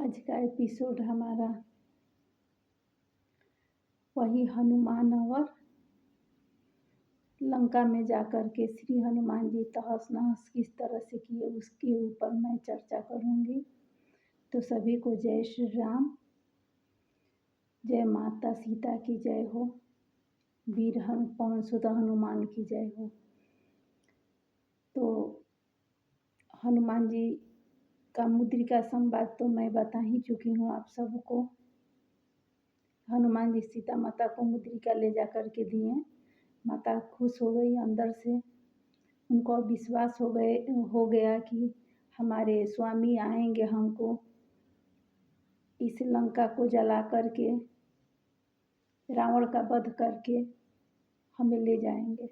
आज का एपिसोड हमारा वही हनुमान और लंका में जाकर के श्री हनुमान जी तहस नहस किस तरह से किए उसके ऊपर मैं चर्चा करूंगी। तो सभी को जय श्री राम, जय माता सीता की जय हो, वीर पवन सुत हनुमान की जय हो। तो हनुमान जी का मुद्रिका संवाद तो मैं बता ही चुकी हूँ आप सबको। हनुमान जी सीता माता को मुद्रिका ले जा कर के दिए। माता खुश हो गई अंदर से, उनको विश्वास हो गया कि हमारे स्वामी आएंगे, हमको इस लंका को जला करके रावण का वध करके हमें ले जाएंगे।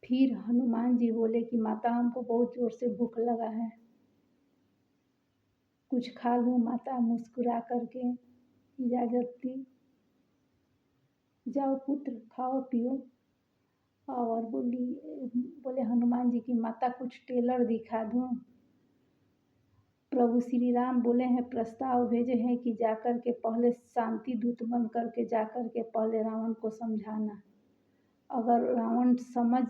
फिर हनुमान जी बोले कि माता हमको बहुत जोर से भूख लगा है, कुछ खा लूँ। माता मुस्कुरा करके इजाज़त दी, जाओ पुत्र खाओ पियो। और बोले हनुमान जी की माता कुछ टेलर दिखा दूँ। प्रभु श्री राम बोले हैं, प्रस्ताव भेजे हैं कि जाकर के पहले शांति दूत बन करके जाकर के पहले रावण को समझाना। अगर रावण समझ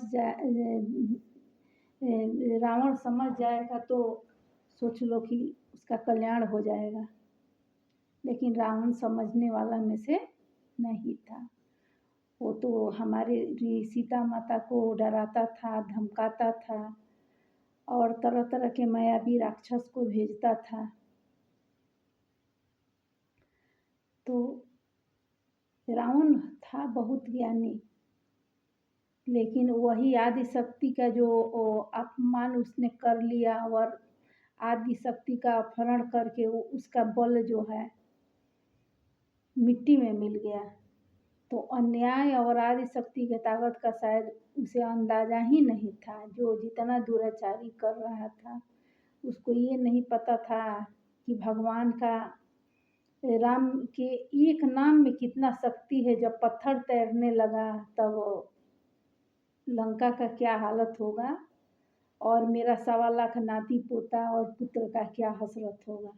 जाएगा तो सोच लो कि उसका कल्याण हो जाएगा। लेकिन रावण समझने वाला में से नहीं था। वो तो हमारे सीता माता को डराता था, धमकाता था और तरह तरह के मायावी राक्षस को भेजता था। तो रावण था बहुत ज्ञानी, लेकिन वही आदि शक्ति का जो अपमान उसने कर लिया और आदि शक्ति का अपहरण करके उसका बल जो है मिट्टी में मिल गया। तो अन्याय और आदि शक्ति की ताकत का शायद उसे अंदाजा ही नहीं था। जो जितना दुराचारी कर रहा था उसको ये नहीं पता था कि भगवान का राम के एक नाम में कितना शक्ति है। जब पत्थर तैरने लगा तब लंका का क्या हालत होगा और मेरा 1.25 लाख नाती पोता और पुत्र का क्या हसरत होगा।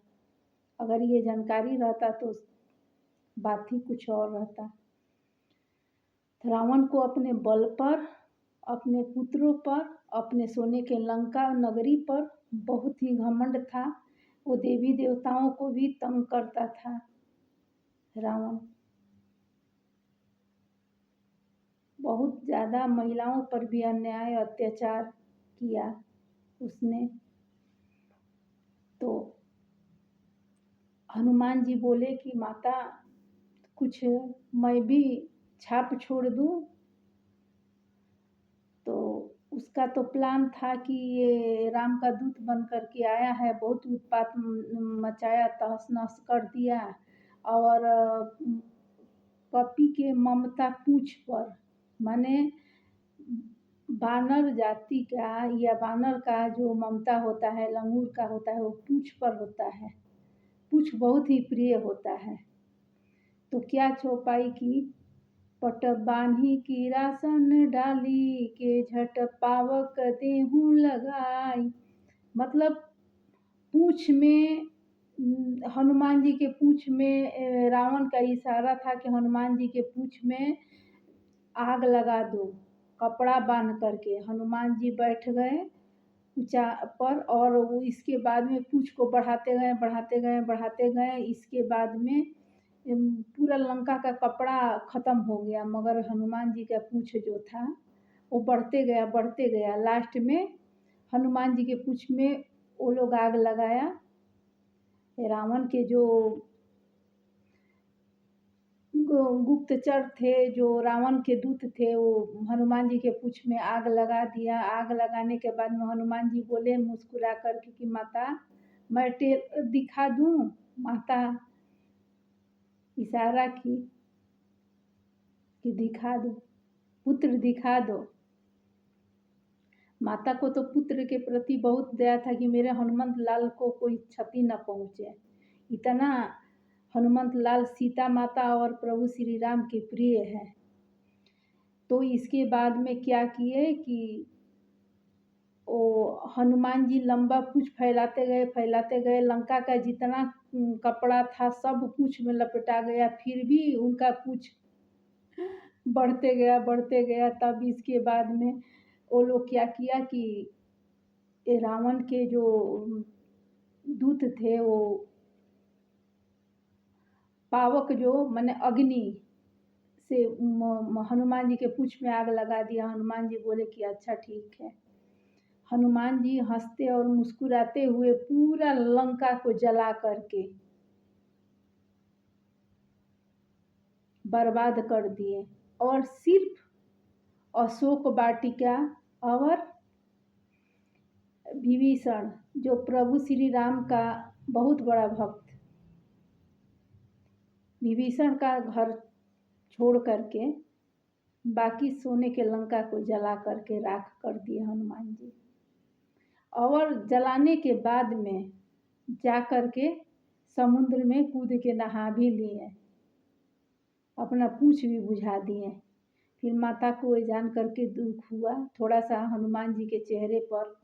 अगर ये जानकारी रहता तो बात ही कुछ और रहता। रावण को अपने बल पर, अपने पुत्रों पर, अपने सोने के लंका नगरी पर बहुत ही घमंड था। वो देवी देवताओं को भी तंग करता था। रावण बहुत ज़्यादा महिलाओं पर भी अन्याय अत्याचार किया उसने। तो हनुमान जी बोले कि माता कुछ मैं भी छाप छोड़ दूं। तो उसका तो प्लान था कि ये राम का दूत बन करके आया है, बहुत उत्पात मचाया, तहस नहस कर दिया। और पपी के ममता पूंछ पर, माने बानर जाति का या बानर का जो ममता होता है, लंगूर का होता है, वो पूंछ पर होता है। पूंछ बहुत ही प्रिय होता है। तो क्या चौपाई की, पट बान्ही की रासन डाली के झट पावक देहूं लगाई। मतलब पूंछ में, हनुमान जी के पूंछ में रावण का इशारा था कि हनुमान जी के पूंछ में आग लगा दो। कपड़ा बांध करके हनुमान जी बैठ गए ऊंचा पर, और वो इसके बाद में पूंछ को बढ़ाते गए। इसके बाद में पूरा लंका का कपड़ा खत्म हो गया, मगर हनुमान जी का पूंछ जो था वो बढ़ते गया। लास्ट में हनुमान जी के पूंछ में वो लोग आग लगाया। रावण के जो गुप्तचर थे, जो रावण के दूत थे, वो हनुमान जी के पूंछ में आग लगा दिया। आग लगाने के बाद में हनुमान जी बोले मुस्कुरा करके कि माता मैं दिखा दूं। माता इशारा की कि दिखा दो, पुत्र दिखा दो। माता को तो पुत्र के प्रति बहुत दया था कि मेरे हनुमंत लाल को कोई क्षति न पहुँचे। इतना हनुमंत लाल सीता माता और प्रभु श्री राम के प्रिय है। तो इसके बाद में क्या किए कि वो हनुमान जी लंबा पूँछ फैलाते गए, लंका का जितना कपड़ा था सब पूँछ में लपेटा गया, फिर भी उनका पूँछ बढ़ते गया। तब इसके बाद में वो लोग क्या किया कि ये रावण के जो दूत थे वो पावक जो माने अग्नि से हनुमान जी के पूँछ में आग लगा दिया। हनुमान जी बोले कि अच्छा ठीक है। हनुमान जी हंसते और मुस्कुराते हुए पूरा लंका को जला करके बर्बाद कर दिए और सिर्फ अशोक वाटिका और विभीषण जो प्रभु श्री राम का बहुत बड़ा भक्त, विभीषण का घर छोड़ करके बाकी सोने के लंका को जला करके राख कर दिए हनुमान जी। और जलाने के बाद में जा करके समुद्र में कूद के नहा भी लिए, अपना पूँछ भी बुझा दिए। फिर माता को ये जान करके दुख हुआ, थोड़ा सा हनुमान जी के चेहरे पर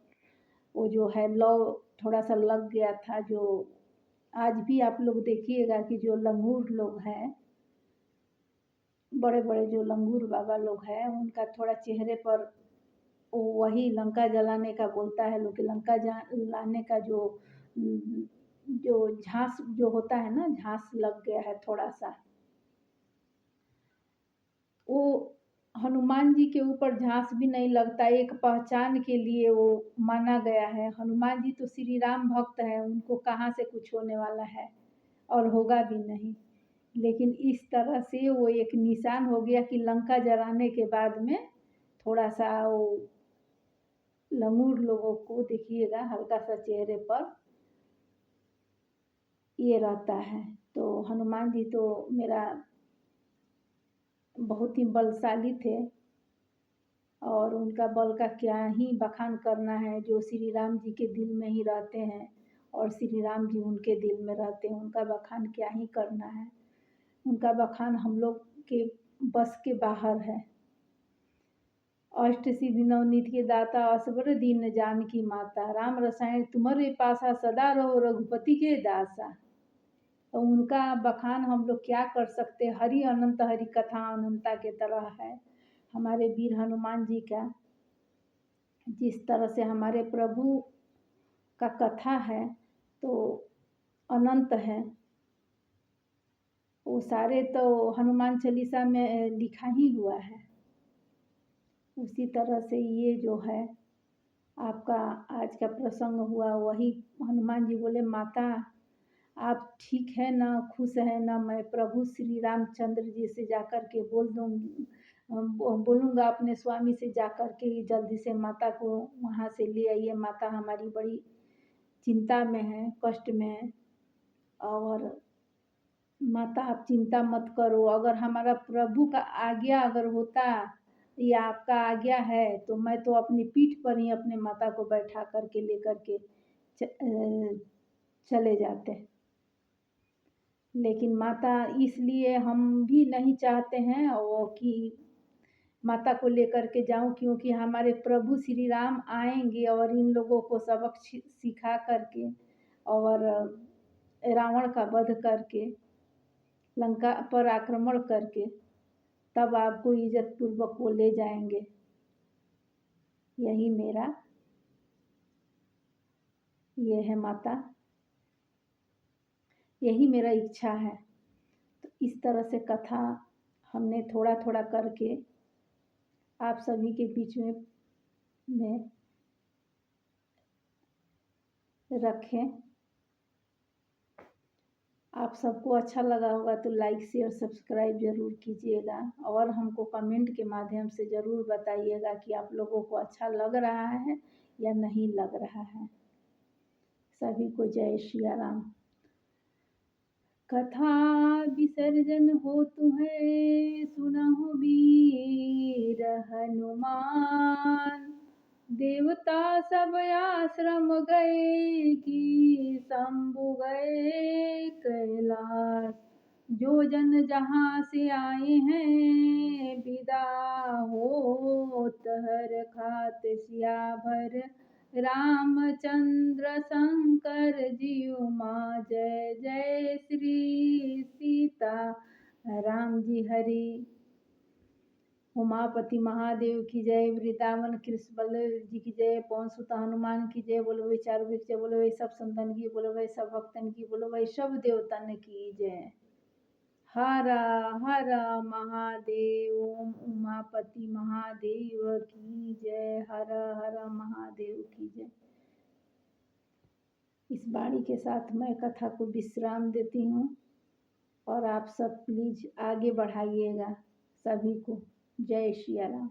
वो जो है लौ थोड़ा सा लग गया था। जो आज भी आप लोग देखिएगा कि जो लंगूर लोग हैं, बड़े बड़े जो लंगूर बाबा लोग हैं, उनका थोड़ा चेहरे पर वही लंका जलाने का बोलता है लोग कि लंका जलाने का जो झांस जो होता है ना, झांस लग गया है थोड़ा सा। वो हनुमान जी के ऊपर झांस भी नहीं लगता, एक पहचान के लिए वो माना गया है। हनुमान जी तो श्री राम भक्त है, उनको कहाँ से कुछ होने वाला है और होगा भी नहीं। लेकिन इस तरह से वो एक निशान हो गया कि लंका जलाने के बाद में थोड़ा सा वो लंगूर लोगों को देखिएगा हल्का सा चेहरे पर ये रहता है। तो हनुमान जी तो मेरा बहुत ही बलशाली थे और उनका बल का क्या ही बखान करना है। जो श्री राम जी के दिल में ही रहते हैं और श्री राम जी उनके दिल में रहते हैं, उनका बखान क्या ही करना है। उनका बखान हम लोग के बस के बाहर है। अष्ट सिद्धि नवनीत के दाता असबर दीन जानकी माता, राम रसायन तुम्हारे पासा सदा रहो रघुपति के दासा। तो उनका बखान हम लोग क्या कर सकते। हरि अनंत हरि कथा अनंता के तरह है हमारे वीर हनुमान जी का। जिस तरह से हमारे प्रभु का कथा है तो अनंत है, वो सारे तो हनुमान चालीसा में लिखा ही हुआ है। उसी तरह से ये जो है आपका आज का प्रसंग हुआ, वही हनुमान जी बोले माता आप ठीक है ना, खुश है ना। मैं प्रभु श्री रामचंद्र जी से जाकर के बोलूँगा अपने स्वामी से जाकर के जल्दी से माता को वहाँ से ले आइए। माता हमारी बड़ी चिंता में है, कष्ट में है। और माता आप चिंता मत करो, अगर हमारा प्रभु का आज्ञा अगर होता या आपका आज्ञा है तो मैं तो अपनी पीठ पर ही अपने माता को बैठा करके लेकर के चले जाते। लेकिन माता इसलिए हम भी नहीं चाहते हैं वो कि माता को लेकर के जाऊं, क्योंकि हमारे प्रभु श्री राम आएंगे और इन लोगों को सबक सिखा करके और रावण का वध करके लंका पर आक्रमण करके तब आपको इज्जत पूर्वक वो ले जाएंगे। यही मेरा ये है माता, यही मेरा इच्छा है। तो इस तरह से कथा हमने थोड़ा थोड़ा करके आप सभी के बीच में रखें। आप सबको अच्छा लगा होगा तो लाइक शेयर सब्सक्राइब ज़रूर कीजिएगा और हमको कमेंट के माध्यम से ज़रूर बताइएगा कि आप लोगों को अच्छा लग रहा है या नहीं लग रहा है। सभी को जय सिया राम। कथा विसर्जन होतु है सुनहु वीर हनुमान, देवता सब आश्रम गए कि शंभु गए कैलाश। जो जन जहाँ से आए हैं विदा हो हर खात सियाभर रामचंद्र शंकर जी उमा जय जय श्री सीता राम जी हरि। उमापति महादेव की जय, वृंदावन कृष्ण बलदेव जी की जय, पवन सुत हनुमान की जय। बोलो भाई चारों की जय, बोलो भाई सब संतन की, बोलो भाई सब भक्तन की, बोलो भाई सब देवतन की जय। हर हर महादेव। ओम उमापति महादेव की जय। हर हर महादेव की जय। इस वाणी के साथ मैं कथा को विश्राम देती हूँ और आप सब प्लीज आगे बढ़ाइएगा सभी को। जय श्री राम।